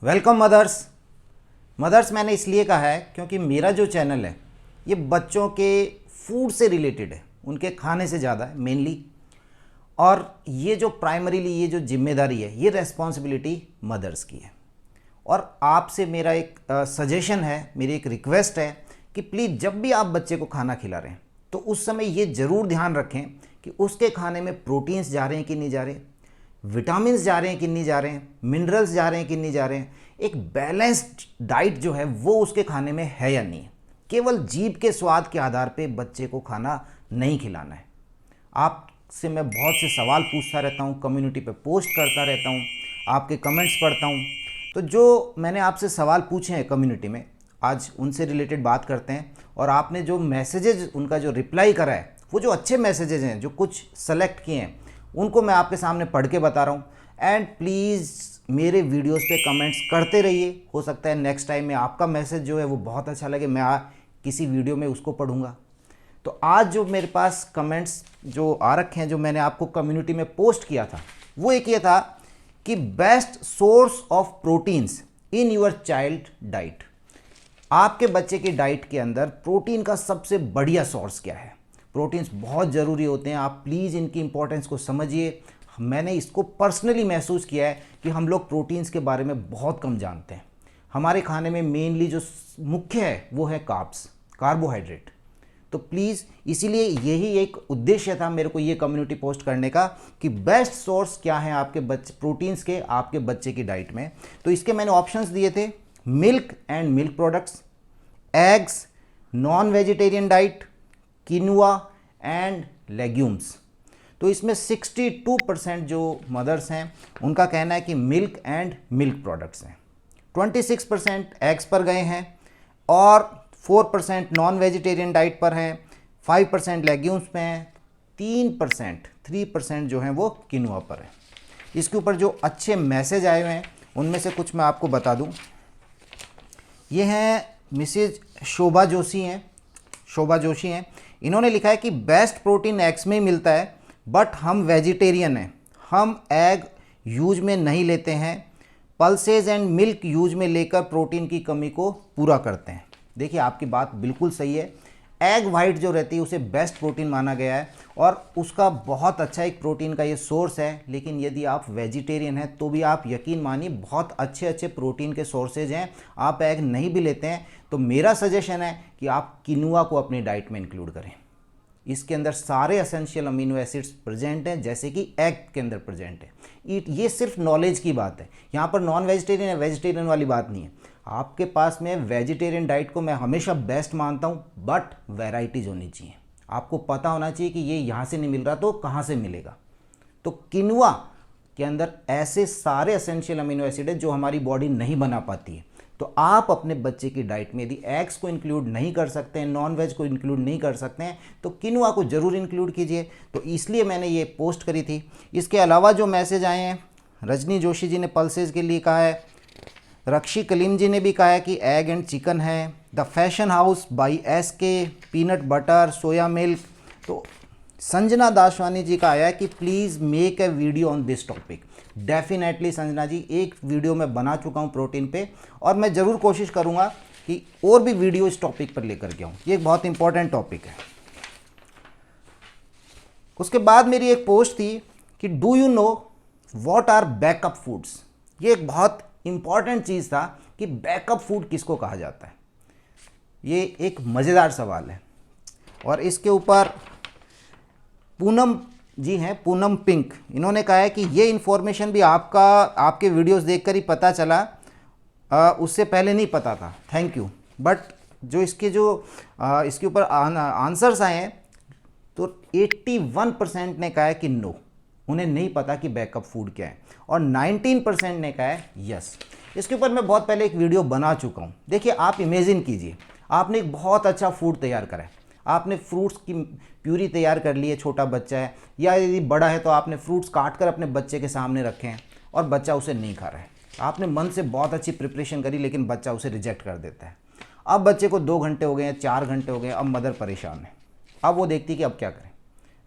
Welcome mother's मैंने इसलिए कहा है क्योंकि मेरा जो चैनल है ये बच्चों के फूड से रिलेटेड है, उनके खाने से ज़्यादा है मेनली। और ये जो प्राइमरीली ये जो जिम्मेदारी है ये रेस्पॉन्सिबिलिटी मदर्स की है। और आपसे मेरा एक सजेशन है, मेरी एक रिक्वेस्ट है कि प्लीज़ जब भी आप बच्चे को खाना खिला रहे हैं तो उस समय ये ज़रूर ध्यान रखें कि उसके खाने में प्रोटीन्स जा रहे हैं कि नहीं जा रहे, विटामिन्स जा रहे हैं कि नहीं जा रहे हैं, मिनरल्स जा रहे हैं कि नहीं जा रहे हैं। एक बैलेंस्ड डाइट जो है वो उसके खाने में है या नहीं है। केवल जीभ के स्वाद के आधार पे बच्चे को खाना नहीं खिलाना है। आपसे मैं बहुत से सवाल पूछता रहता हूँ, कम्युनिटी पे पोस्ट करता रहता हूँ, आपके कमेंट्स पढ़ता हूँ। तो जो मैंने आपसे सवाल पूछे हैं कम्युनिटी में, आज उनसे रिलेटेड बात करते हैं। और आपने जो मैसेजेज, उनका जो रिप्लाई करा है, वो जो अच्छे मैसेजेज हैं, जो कुछ सेलेक्ट किए हैं, उनको मैं आपके सामने पढ़ के बता रहा हूँ। एंड प्लीज़ मेरे वीडियोस पे कमेंट्स करते रहिए। हो सकता है नेक्स्ट टाइम में आपका मैसेज जो है वो बहुत अच्छा लगे, मैं किसी वीडियो में उसको पढ़ूंगा। तो आज जो मेरे पास कमेंट्स जो आ रखे हैं, जो मैंने आपको कम्युनिटी में पोस्ट किया था, वो एक ये था कि best source of proteins in your child diet. आपके बच्चे की डाइट के अंदर प्रोटीन का सबसे बढ़िया सोर्स क्या है। प्रोटीन्स बहुत ज़रूरी होते हैं, आप प्लीज़ इनकी इंपॉर्टेंस को समझिए। मैंने इसको पर्सनली महसूस किया है कि हम लोग प्रोटीन्स के बारे में बहुत कम जानते हैं। हमारे खाने में मेनली जो मुख्य है वो है कार्बोहाइड्रेट। तो प्लीज़ इसीलिए यही एक उद्देश्य था मेरे को ये कम्युनिटी पोस्ट करने का कि बेस्ट सोर्स क्या है आपके बच्चे प्रोटीन्स के, आपके बच्चे की डाइट में। तो इसके मैंने ऑप्शंस दिए थे: milk and milk products, eggs, non vegetarian diet, किनुआ and legumes. तो इसमें 62% जो मदर्स हैं उनका कहना है कि मिल्क एंड मिल्क प्रोडक्ट्स हैं, 26% एग्स पर गए हैं और 4% नॉन वेजिटेरियन डाइट पर हैं, 5% लेग्यूम्स पे हैं, 3% जो हैं वो किनुआ पर है। इसके ऊपर जो अच्छे मैसेज आए हुए हैं उनमें से कुछ मैं आपको बता दूं। ये हैं मिसेज शोभा जोशी हैं। इन्होंने लिखा है कि बेस्ट प्रोटीन एग्स में ही मिलता है, बट हम वेजिटेरियन हैं, हम एग यूज में नहीं लेते हैं, पल्सेज एंड मिल्क यूज में लेकर प्रोटीन की कमी को पूरा करते हैं। देखिए आपकी बात बिल्कुल सही है। एग वाइट जो रहती है उसे बेस्ट प्रोटीन माना गया है और उसका बहुत अच्छा एक प्रोटीन का ये सोर्स है। लेकिन यदि आप वेजिटेरियन हैं तो भी आप यकीन मानिए बहुत अच्छे अच्छे प्रोटीन के सोर्सेज हैं। आप एग नहीं भी लेते हैं तो मेरा सजेशन है कि आप किनुआ को अपनी डाइट में इंक्लूड करें। इसके अंदर सारे एसेंशियल अमीनो एसिड्स प्रेजेंट हैं जैसे कि एग के अंदर प्रेजेंट है। ये सिर्फ नॉलेज की बात है, यहाँ पर नॉन वेजिटेरियन या वेजिटेरियन वाली बात नहीं है। आपके पास में वेजिटेरियन डाइट को मैं हमेशा बेस्ट मानता हूँ, बट वैराइटीज होनी चाहिए। आपको पता होना चाहिए कि ये यहाँ से नहीं मिल रहा तो कहाँ से मिलेगा। तो किनुआ के अंदर ऐसे सारे एसेंशियल अमीनो एसिड है जो हमारी बॉडी नहीं बना पाती है। तो आप अपने बच्चे की डाइट में यदि एग्स को इंक्लूड नहीं कर सकते हैं, नॉन वेज को इंक्लूड नहीं कर सकते हैं, तो किनुआ को ज़रूर इंक्लूड कीजिए। तो इसलिए मैंने ये पोस्ट करी थी। इसके अलावा जो मैसेज आए हैं, रजनी जोशी जी ने पल्सेज के लिए कहा है, रक्षी कलीम जी ने भी कहा है कि एग एंड चिकन है, the fashion house by SK peanut butter soya milk. तो संजना दासवानी जी का आया है कि please make a video on this topic. Definitely Sanjana ji, एक वीडियो मैं बना चुका हूँ प्रोटीन पे और मैं ज़रूर कोशिश करूँगा कि और भी वीडियो इस टॉपिक पर लेकर के आऊँ। ये एक बहुत इंपॉर्टेंट टॉपिक है। उसके बाद मेरी एक पोस्ट थी कि do you know what are backup foods. ये एक बहुत इंपॉर्टेंट चीज़ था कि बैकअप फूड किसको कहा जाता है। ये एक मज़ेदार सवाल है और इसके ऊपर पूनम जी हैं, पूनम पिंक, इन्होंने कहा है कि ये इन्फॉर्मेशन भी आपके वीडियोस देखकर ही पता चला, उससे पहले नहीं पता था, थैंक यू। बट जो इसके ऊपर आंसर्स आए हैं तो 81% ने कहा है कि नो, उन्हें नहीं पता कि बैकअप फूड क्या है, और 19% ने कहा है यस। इसके ऊपर मैं बहुत पहले एक वीडियो बना चुका हूँ। देखिए आप इमेजिन कीजिए, आपने एक बहुत अच्छा फूड तैयार करा है, आपने फ्रूट्स की प्यूरी तैयार कर ली है, छोटा बच्चा है या यदि बड़ा है तो आपने फ्रूट्स काट कर अपने बच्चे के सामने रखे हैं और बच्चा उसे नहीं खा रहा है। आपने मन से बहुत अच्छी प्रिपरेशन करी लेकिन बच्चा उसे रिजेक्ट कर देता है। अब बच्चे को 2 घंटे हो गए हैं, 4 घंटे हो गए, अब मदर परेशान है। अब वो देखती कि अब क्या करें,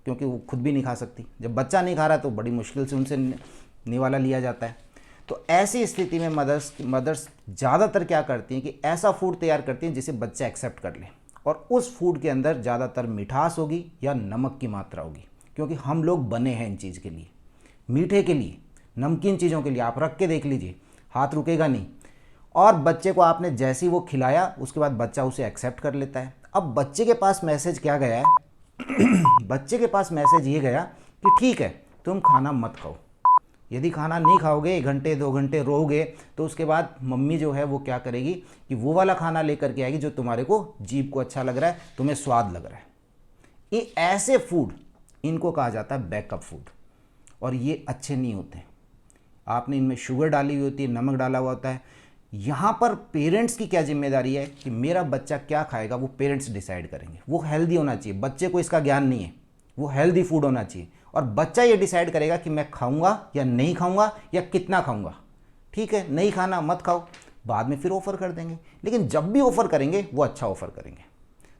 क्योंकि वो खुद भी नहीं खा सकती। जब बच्चा नहीं खा रहा तो बड़ी मुश्किल से उनसे निवाला लिया जाता है। तो ऐसी स्थिति में मदर्स ज़्यादातर क्या करती हैं कि ऐसा फूड तैयार करती हैं जिसे बच्चा एक्सेप्ट कर ले, और उस फूड के अंदर ज़्यादातर मिठास होगी या नमक की मात्रा होगी, क्योंकि हम लोग बने हैं इन चीज़ के लिए, मीठे के लिए, नमकीन चीज़ों के लिए। आप रख के देख लीजिए, हाथ रुकेगा नहीं। और बच्चे को आपने जैसे ही वो खिलाया उसके बाद बच्चा उसे एक्सेप्ट कर लेता है। अब बच्चे के पास मैसेज क्या गया है बच्चे के पास मैसेज ये गया कि ठीक है, तुम खाना मत खाओ। यदि खाना नहीं खाओगे, 1 घंटे 2 घंटे रोओगे, तो उसके बाद मम्मी जो है वो क्या करेगी कि वो वाला खाना लेकर के आएगी जो तुम्हारे को जीभ को अच्छा लग रहा है, तुम्हें स्वाद लग रहा है। ये ऐसे फूड, इनको कहा जाता है बैकअप फूड, और ये अच्छे नहीं होते। आपने इनमें शुगर डाली हुई होती है, नमक डाला हुआ होता है। यहाँ पर पेरेंट्स की क्या जिम्मेदारी है कि मेरा बच्चा क्या खाएगा, वो पेरेंट्स डिसाइड करेंगे। वो हेल्दी होना चाहिए, बच्चे को इसका ज्ञान नहीं है, वो हेल्दी फूड होना चाहिए, और बच्चा ये डिसाइड करेगा कि मैं खाऊंगा या नहीं खाऊंगा या कितना खाऊंगा। ठीक है, नहीं खाना मत खाओ, बाद में फिर ऑफ़र कर देंगे, लेकिन जब भी ऑफ़र करेंगे वो अच्छा ऑफ़र करेंगे।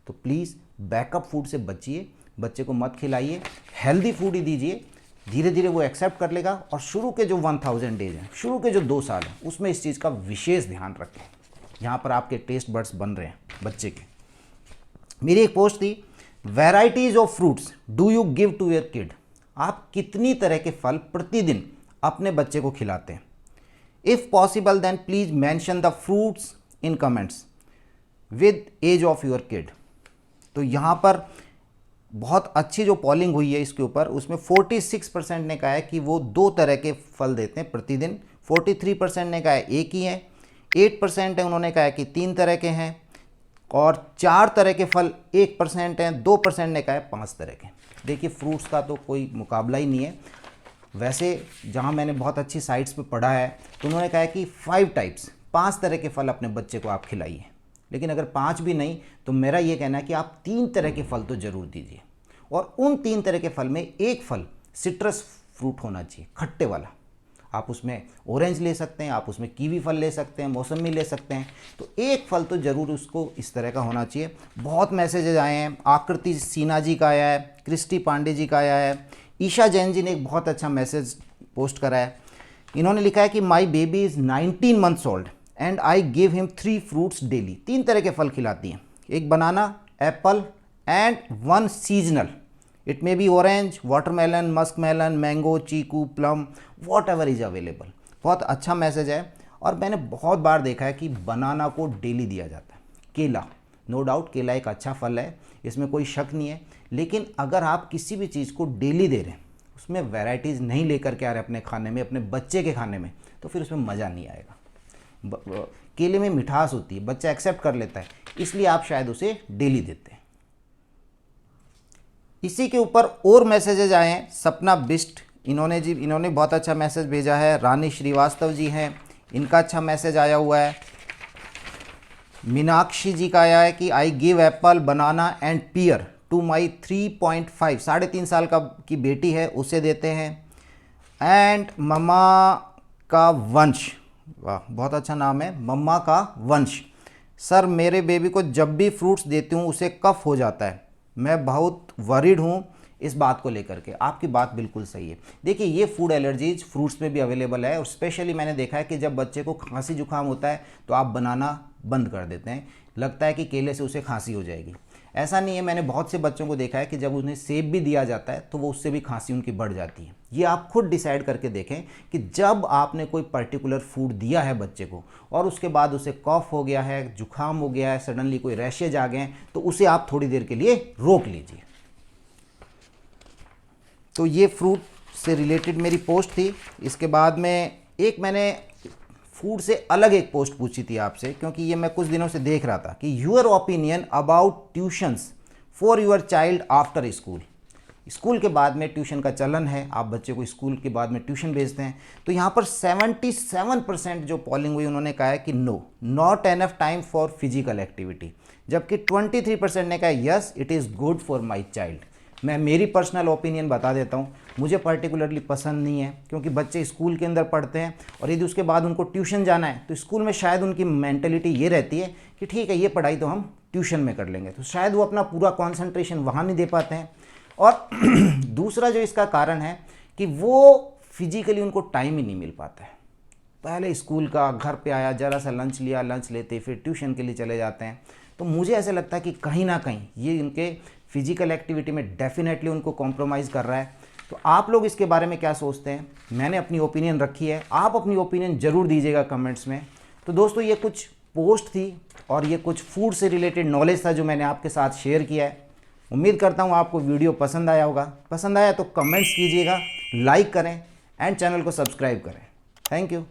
तो प्लीज़ बैकअप फूड से बचिए, बच्चे को मत खिलाइए, हेल्दी फूड ही दीजिए। धीरे धीरे वो एक्सेप्ट कर लेगा, और शुरू के जो 1000 डेज हैं, शुरू के जो 2 साल हैं, उसमें इस चीज़ का विशेष ध्यान रखें। यहाँ पर आपके टेस्ट बड्स बन रहे हैं बच्चे के। मेरी एक पोस्ट थी, varieties of fruits do you give to your kid. आप कितनी तरह के फल प्रतिदिन अपने बच्चे को खिलाते हैं? If possible then please mention the fruits in comments with age of your kid. तो यहाँ पर बहुत अच्छी जो पॉलिंग हुई है इसके ऊपर, उसमें 46% ने कहा है कि वो 2 तरह के फल देते हैं प्रतिदिन, 43% ने कहा है एक ही है, 8% है उन्होंने कहा है कि 3 तरह के हैं, और 4 तरह के फल 1% हैं, 2% ने कहा है 5 तरह के। देखिए, फ्रूट्स का तो कोई मुकाबला ही नहीं है। वैसे जहाँ मैंने बहुत अच्छी साइट्स पे पढ़ा है तो उन्होंने कहा है कि 5 टाइप्स, 5 तरह के फल अपने बच्चे को आप खिलाइए। लेकिन अगर 5 भी नहीं तो मेरा ये कहना है कि आप 3 तरह के फल तो ज़रूर दीजिए, और उन 3 तरह के फल में एक फल सिट्रस फ्रूट होना चाहिए, खट्टे वाला। आप उसमें ऑरेंज ले सकते हैं, आप उसमें कीवी फल ले सकते हैं, मौसमी ले सकते हैं, तो एक फल तो ज़रूर उसको इस तरह का होना चाहिए। बहुत मैसेजेज आए हैं, आकृति सिन्हा जी का आया है, क्रिस्टी पांडे जी का आया है, ईशा जैन जी ने एक बहुत अच्छा मैसेज पोस्ट करा है। इन्होंने लिखा है कि my baby is 19 months old and I give him 3 fruits daily. 3 तरह के फल खिलाती हैं, एक banana, apple and 1 seasonal. It may be orange, watermelon, musk melon, mango, chikoo, plum, whatever is available. बहुत अच्छा मैसेज है। और मैंने बहुत बार देखा है कि बनाना को डेली दिया जाता है। केला, नो डाउट केला एक अच्छा फल है, इसमें कोई शक नहीं है, लेकिन अगर आप किसी भी चीज़ को डेली दे रहे हैं, उसमें वैराइटीज़ नहीं लेकर के आ रहे अपने खाने में, अपने बच्चे के खाने में, तो फिर उसमें मज़ा नहीं आएगा। केले में मिठास होती है, बच्चा एक्सेप्ट कर लेता है, इसलिए आप शायद उसे डेली देते हैं। इसी के ऊपर और मैसेजेज आए हैं। सपना बिस्ट इन्होंने बहुत अच्छा मैसेज भेजा है। रानी श्रीवास्तव जी हैं, इनका अच्छा मैसेज आया हुआ है। मीनाक्षी जी का आया है कि I give apple, banana and pear to my 3.5 3.5 साल की बेटी है, उसे देते हैं। एंड मम्मा का वंश, वाह बहुत अच्छा नाम है, मम्मा का वंश। सर मेरे बेबी को जब भी फ्रूट्स देती हूँ उसे कफ हो जाता है, मैं बहुत वरीड हूँ इस बात को लेकर के। आपकी बात बिल्कुल सही है। देखिए, ये फूड एलर्जीज फ्रूट्स में भी अवेलेबल है, और स्पेशली मैंने देखा है कि जब बच्चे को खांसी जुकाम होता है तो आप बनाना बंद कर देते हैं, लगता है कि केले से उसे खांसी हो जाएगी। ऐसा नहीं है, मैंने बहुत से बच्चों को देखा है कि जब उन्हें सेब भी दिया जाता है तो वो उससे भी खांसी उनकी बढ़ जाती है। ये आप खुद डिसाइड करके देखें कि जब आपने कोई पर्टिकुलर फूड दिया है बच्चे को और उसके बाद उसे कफ हो गया है, जुकाम हो गया है, सडनली कोई रैशेज आ गए हैं, तो उसे आप थोड़ी देर के लिए रोक लीजिए। तो ये फ्रूट से रिलेटेड मेरी पोस्ट थी। इसके बाद में एक मैंने फूड से अलग एक पोस्ट पूछी थी आपसे, क्योंकि ये मैं कुछ दिनों से देख रहा था कि your opinion about tuitions for your child after school. School के बाद में ट्यूशन का चलन है, आप बच्चे को स्कूल के बाद में ट्यूशन भेजते हैं। तो यहाँ पर 77% जो पॉलिंग हुई उन्होंने कहा है कि no, not enough time for physical activity, जबकि 23% ने कहा yes it is good for my child. मैं मेरी पर्सनल ओपिनियन बता देता हूँ, मुझे पर्टिकुलरली पसंद नहीं है, क्योंकि बच्चे स्कूल के अंदर पढ़ते हैं और यदि उसके बाद उनको ट्यूशन जाना है तो स्कूल में शायद उनकी मेंटलिटी ये रहती है कि ठीक है ये पढ़ाई तो हम ट्यूशन में कर लेंगे, तो शायद वो अपना पूरा कॉन्सेंट्रेशन वहाँ नहीं दे पाते हैं। और दूसरा जो इसका कारण है कि वो फिजिकली उनको टाइम ही नहीं मिल पाता है। पहले स्कूल का, घर पे आया ज़रा सा लंच लिया, लंच लेते फिर ट्यूशन के लिए चले जाते हैं। तो मुझे ऐसा लगता है कि कहीं ना कहीं ये उनके फिजिकल एक्टिविटी में डेफिनेटली उनको कॉम्प्रोमाइज़ कर रहा है। तो आप लोग इसके बारे में क्या सोचते हैं? मैंने अपनी ओपिनियन रखी है, आप अपनी ओपिनियन ज़रूर दीजिएगा कमेंट्स में। तो दोस्तों ये कुछ पोस्ट थी और ये कुछ फूड से रिलेटेड नॉलेज था जो मैंने आपके साथ शेयर किया है। उम्मीद करता हूँ आपको वीडियो पसंद आया होगा। पसंद आया तो कमेंट्स कीजिएगा, लाइक करें एंड चैनल को सब्सक्राइब करें। Thank you.